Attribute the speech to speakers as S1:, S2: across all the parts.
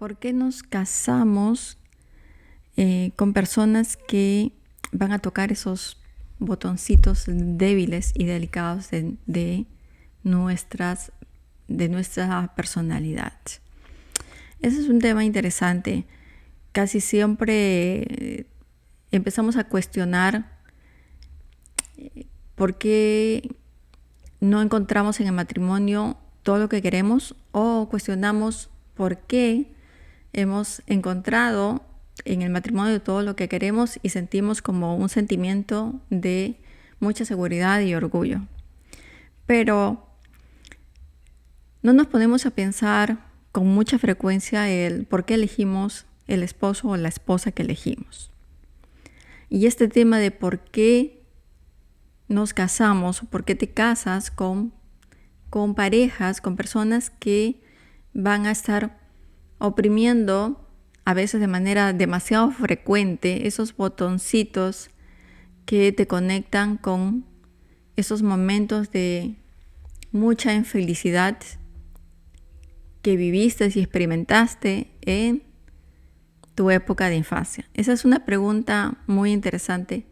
S1: ¿Por qué nos casamos con personas que van a tocar esos botoncitos débiles y delicados de nuestra personalidad? Ese es un tema interesante. Casi siempre empezamos a cuestionar por qué no encontramos en el matrimonio todo lo que queremos, o cuestionamos por qué hemos encontrado en el matrimonio todo lo que queremos y sentimos como un sentimiento de mucha seguridad y orgullo. Pero no nos ponemos a pensar con mucha frecuencia el por qué elegimos el esposo o la esposa que elegimos. Y este tema de por qué nos casamos, por qué te casas con parejas, con personas que van a estar oprimiendo a veces de manera demasiado frecuente esos botoncitos que te conectan con esos momentos de mucha infelicidad que viviste y experimentaste en tu época de infancia. Esa es una pregunta muy interesante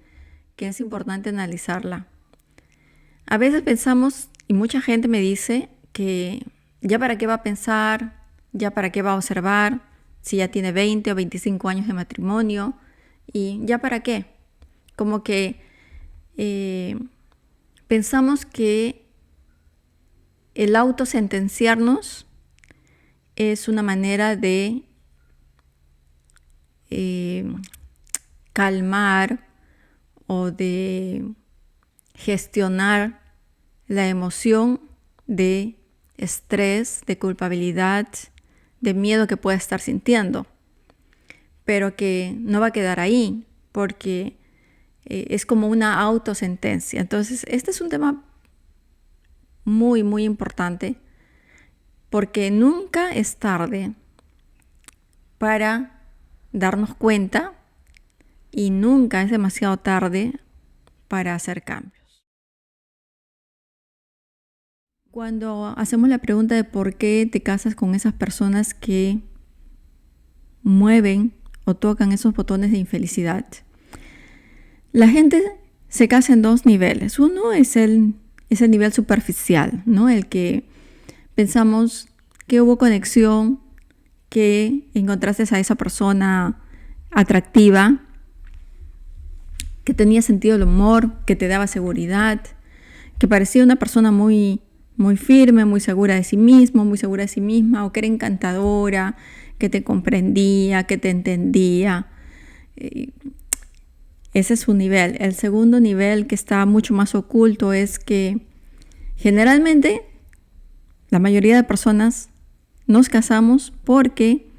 S1: que es importante analizarla. A veces pensamos, y mucha gente me dice que ya para qué va a pensar, ya para qué va a observar, si ya tiene 20 o 25 años de matrimonio, y ya para qué. Como que pensamos que el autosentenciarnos es una manera de calmar o de gestionar la emoción de estrés, de culpabilidad, de miedo que pueda estar sintiendo, pero que no va a quedar ahí porque es como una autosentencia. Entonces, este es un tema muy, muy importante porque nunca es tarde para darnos cuenta y nunca es demasiado tarde para hacer cambios. Cuando hacemos la pregunta de por qué te casas con esas personas que mueven o tocan esos botones de infelicidad, la gente se casa en dos niveles. Uno es el nivel superficial, ¿no? El que pensamos que hubo conexión, que encontraste a esa persona atractiva, que tenía sentido del humor, que te daba seguridad, que parecía una persona muy firme, muy segura de sí mismo, muy segura de sí misma, o que era encantadora, que te comprendía, que te entendía. Ese es un nivel. El segundo nivel, que está mucho más oculto, es que generalmente la mayoría de personas nos casamos porque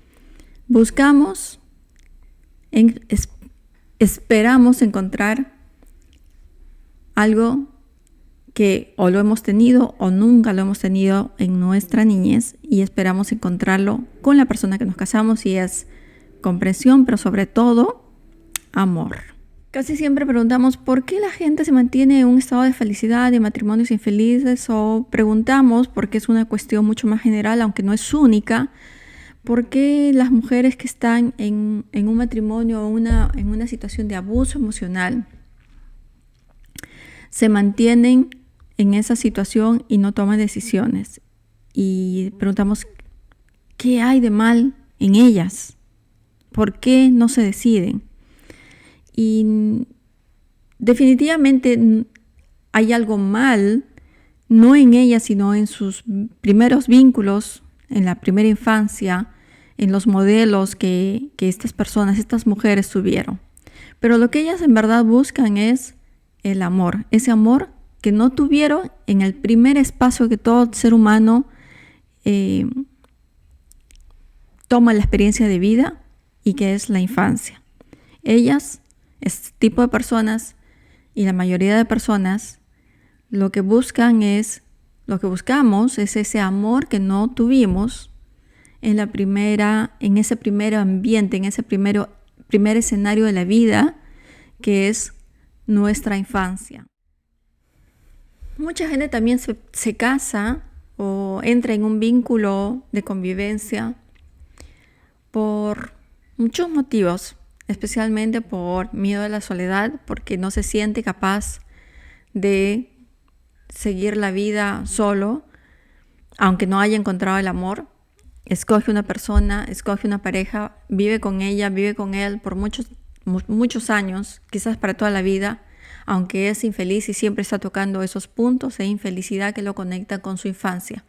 S1: buscamos, esperamos encontrar algo que o lo hemos tenido o nunca lo hemos tenido en nuestra niñez, y esperamos encontrarlo con la persona que nos casamos, y es comprensión, pero sobre todo amor. Casi siempre preguntamos por qué la gente se mantiene en un estado de felicidad, de matrimonios infelices, o preguntamos, porque es una cuestión mucho más general, aunque no es única, por qué las mujeres que están en un matrimonio o en una situación de abuso emocional se mantienen en esa situación y no toman decisiones. Y preguntamos, ¿qué hay de mal en ellas? ¿Por qué no se deciden? Y definitivamente hay algo mal, no en ellas, sino en sus primeros vínculos, en la primera infancia, en los modelos que estas personas, estas mujeres tuvieron. Pero lo que ellas en verdad buscan es el amor, ese amor que no tuvieron en el primer espacio que todo ser humano toma la experiencia de vida, y que es la infancia. Ellas, este tipo de personas y la mayoría de personas, lo que buscamos es ese amor que no tuvimos en ese primer ambiente, en ese primer escenario de la vida, que es nuestra infancia. Mucha gente también se casa o entra en un vínculo de convivencia por muchos motivos, especialmente por miedo a la soledad, porque no se siente capaz de seguir la vida solo, aunque no haya encontrado el amor. Escoge una persona, escoge una pareja, vive con ella, vive con él por muchos años, quizás para toda la vida, aunque es infeliz y siempre está tocando esos puntos de infelicidad que lo conectan con su infancia.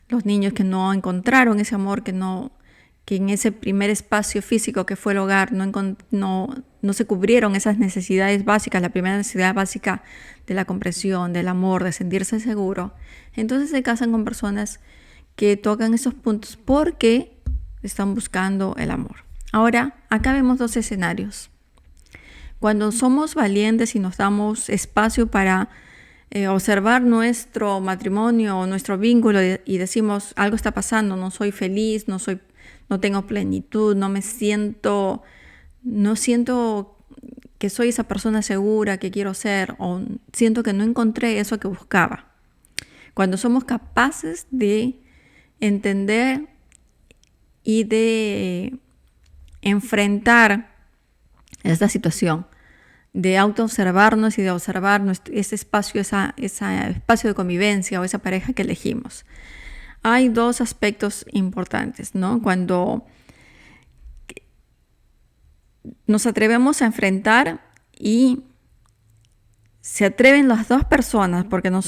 S1: Los niños que no encontraron ese amor, que en ese primer espacio físico que fue el hogar no se cubrieron esas necesidades básicas, la primera necesidad básica de la comprensión, del amor, de sentirse seguro. Entonces se casan con personas que tocan esos puntos porque están buscando el amor. Ahora, acá vemos dos escenarios. Cuando somos valientes y nos damos espacio para observar nuestro matrimonio o nuestro vínculo y decimos, algo está pasando, no soy feliz, no tengo plenitud, no siento que soy esa persona segura que quiero ser, o siento que no encontré eso que buscaba. Cuando somos capaces de entender y de enfrentar esta situación, de autoobservarnos y de observar ese espacio, ese espacio de convivencia o esa pareja que elegimos. Hay dos aspectos importantes, ¿no? Cuando nos atrevemos a enfrentar y se atreven las dos personas, porque no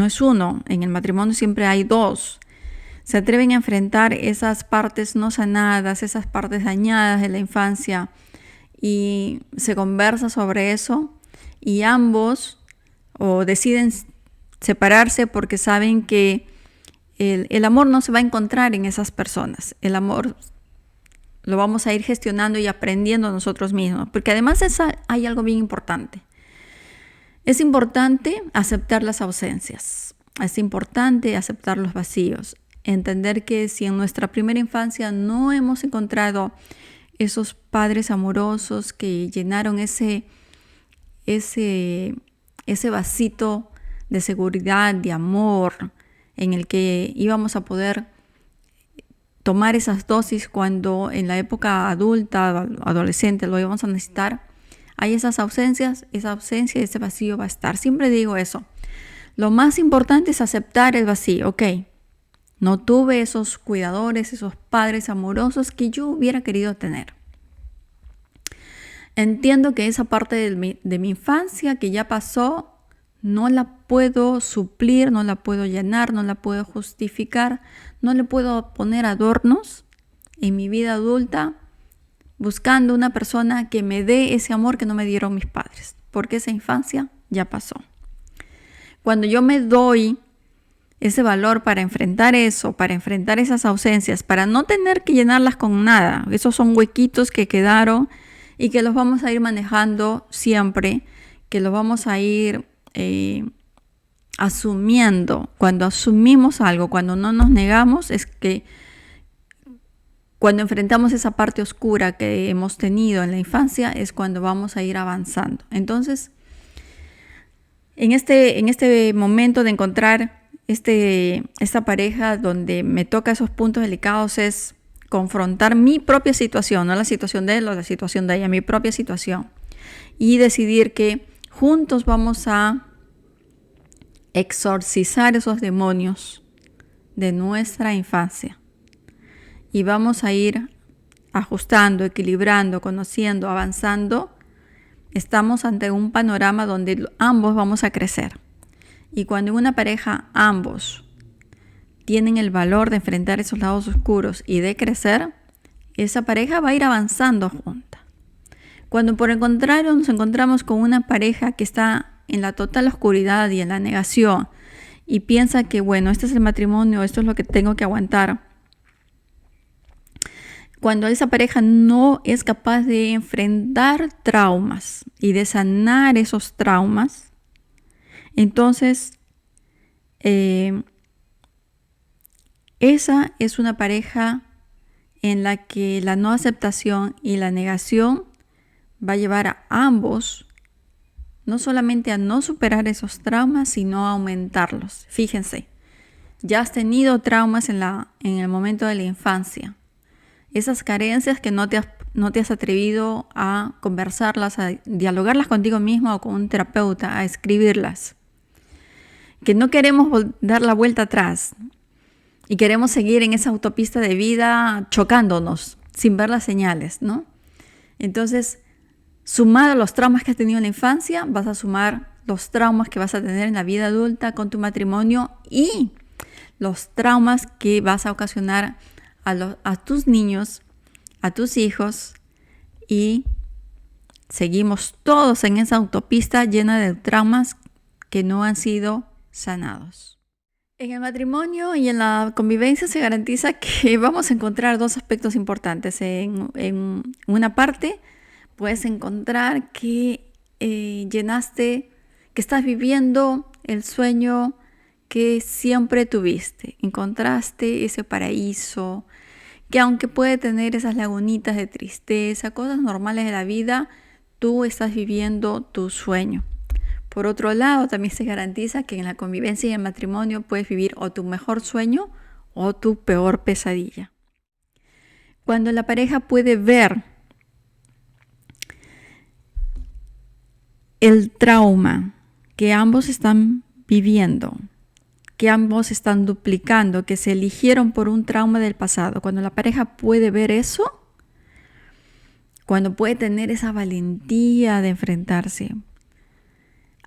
S1: es uno, en el matrimonio siempre hay dos, se atreven a enfrentar esas partes no sanadas, esas partes dañadas de la infancia, y se conversa sobre eso, y ambos deciden separarse porque saben que el amor no se va a encontrar en esas personas. El amor lo vamos a ir gestionando y aprendiendo nosotros mismos, porque además hay algo bien importante. Es importante aceptar las ausencias, es importante aceptar los vacíos, entender que si en nuestra primera infancia no hemos encontrado esos padres amorosos que llenaron ese vasito de seguridad, de amor, en el que íbamos a poder tomar esas dosis cuando en la época adulta, adolescente, lo íbamos a necesitar, hay esas ausencias, esa ausencia y ese vacío va a estar. Siempre digo eso. Lo más importante es aceptar el vacío. Ok, no tuve esos cuidadores, esos padres amorosos que yo hubiera querido tener. Entiendo que esa parte de mi infancia que ya pasó, no la puedo suplir, no la puedo llenar, no la puedo justificar, no le puedo poner adornos en mi vida adulta buscando una persona que me dé ese amor que no me dieron mis padres, porque esa infancia ya pasó. Cuando yo me doy ese valor para enfrentar eso, para enfrentar esas ausencias, para no tener que llenarlas con nada, esos son huequitos que quedaron y que los vamos a ir manejando siempre, que los vamos a ir asumiendo. Cuando asumimos algo, cuando no nos negamos, es que cuando enfrentamos esa parte oscura que hemos tenido en la infancia, es cuando vamos a ir avanzando. Entonces, en este momento de encontrar esta pareja donde me toca esos puntos delicados, es confrontar mi propia situación, no la situación de él o la situación de ella, mi propia situación, y decidir que juntos vamos a exorcizar esos demonios de nuestra infancia y vamos a ir ajustando, equilibrando, conociendo, avanzando. Estamos ante un panorama donde ambos vamos a crecer. Y cuando en una pareja ambos tienen el valor de enfrentar esos lados oscuros y de crecer, esa pareja va a ir avanzando junta. Cuando por el contrario nos encontramos con una pareja que está en la total oscuridad y en la negación y piensa que bueno, este es el matrimonio, esto es lo que tengo que aguantar. Cuando esa pareja no es capaz de enfrentar traumas y de sanar esos traumas, entonces esa es una pareja en la que la no aceptación y la negación va a llevar a ambos no solamente a no superar esos traumas, sino a aumentarlos. Fíjense, ya has tenido traumas en el momento de la infancia esas carencias que no te has atrevido a conversarlas, a dialogarlas contigo mismo o con un terapeuta, a escribirlas. Que no queremos dar la vuelta atrás y queremos seguir en esa autopista de vida chocándonos sin ver las señales, ¿no? Entonces, sumado a los traumas que has tenido en la infancia, vas a sumar los traumas que vas a tener en la vida adulta con tu matrimonio y los traumas que vas a ocasionar a tus niños, a tus hijos, y seguimos todos en esa autopista llena de traumas que no han sido sanados. En el matrimonio y en la convivencia se garantiza que vamos a encontrar dos aspectos importantes. En una parte puedes encontrar que que estás viviendo el sueño que siempre tuviste. Encontraste ese paraíso que, aunque puede tener esas lagunitas de tristeza, cosas normales de la vida, tú estás viviendo tu sueño. Por otro lado, también se garantiza que en la convivencia y el matrimonio puedes vivir o tu mejor sueño o tu peor pesadilla. Cuando la pareja puede ver el trauma que ambos están viviendo, que ambos están duplicando, que se eligieron por un trauma del pasado, cuando la pareja puede ver eso, cuando puede tener esa valentía de enfrentarse,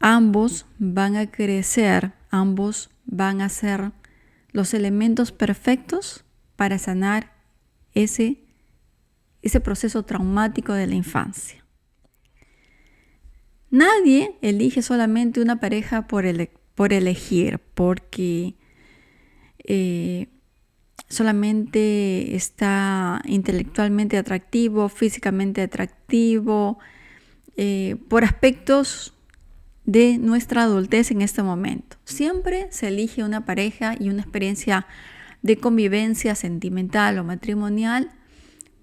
S1: ambos van a crecer, ambos van a ser los elementos perfectos para sanar ese proceso traumático de la infancia. Nadie elige solamente una pareja por elegir, porque solamente está intelectualmente atractivo, físicamente atractivo, por aspectos de nuestra adultez en este momento. Siempre se elige una pareja y una experiencia de convivencia sentimental o matrimonial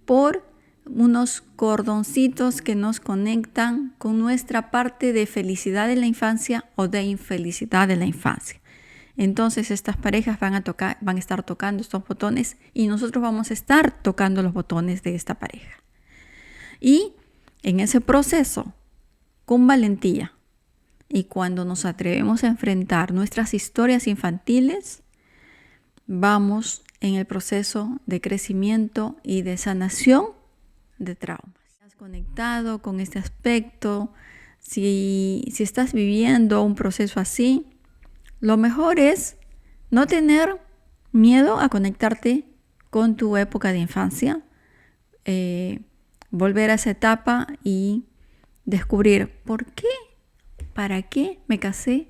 S1: por unos cordoncitos que nos conectan con nuestra parte de felicidad de la infancia o de infelicidad de la infancia. Entonces estas parejas van a estar tocando estos botones y nosotros vamos a estar tocando los botones de esta pareja. Y en ese proceso, con valentía, y cuando nos atrevemos a enfrentar nuestras historias infantiles, vamos en el proceso de crecimiento y de sanación de traumas. ¿Estás conectado con este aspecto? Si estás viviendo un proceso así, lo mejor es no tener miedo a conectarte con tu época de infancia, volver a esa etapa y descubrir para qué me casé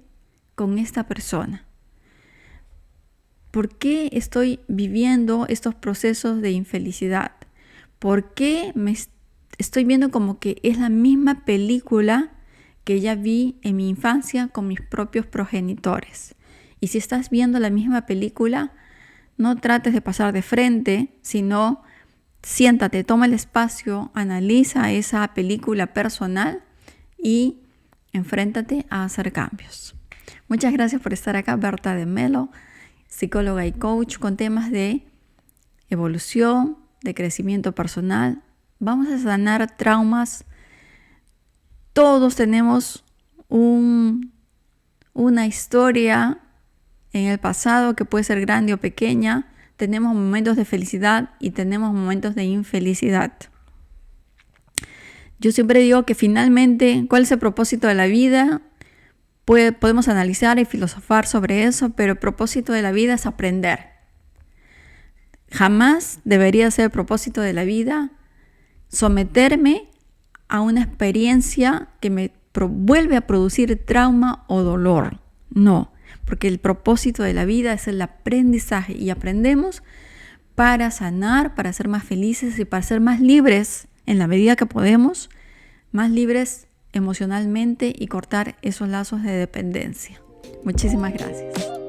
S1: con esta persona. ¿Por qué estoy viviendo estos procesos de infelicidad? ¿Por qué me estoy viendo como que es la misma película que ya vi en mi infancia con mis propios progenitores? Y si estás viendo la misma película, no trates de pasar de frente, sino siéntate, toma el espacio, analiza esa película personal y enfréntate a hacer cambios. Muchas gracias por estar acá, Berta de Melo, psicóloga y coach con temas de evolución, de crecimiento personal. Vamos a sanar traumas. Todos tenemos una historia en el pasado que puede ser grande o pequeña. Tenemos momentos de felicidad y tenemos momentos de infelicidad. Yo siempre digo que finalmente, ¿cuál es el propósito de la vida? Podemos analizar y filosofar sobre eso, pero el propósito de la vida es aprender. Jamás debería ser el propósito de la vida someterme a una experiencia que me vuelve a producir trauma o dolor. No, porque el propósito de la vida es el aprendizaje y aprendemos para sanar, para ser más felices y para ser más libres en la medida que podemos, más libres emocionalmente y cortar esos lazos de dependencia. Muchísimas gracias.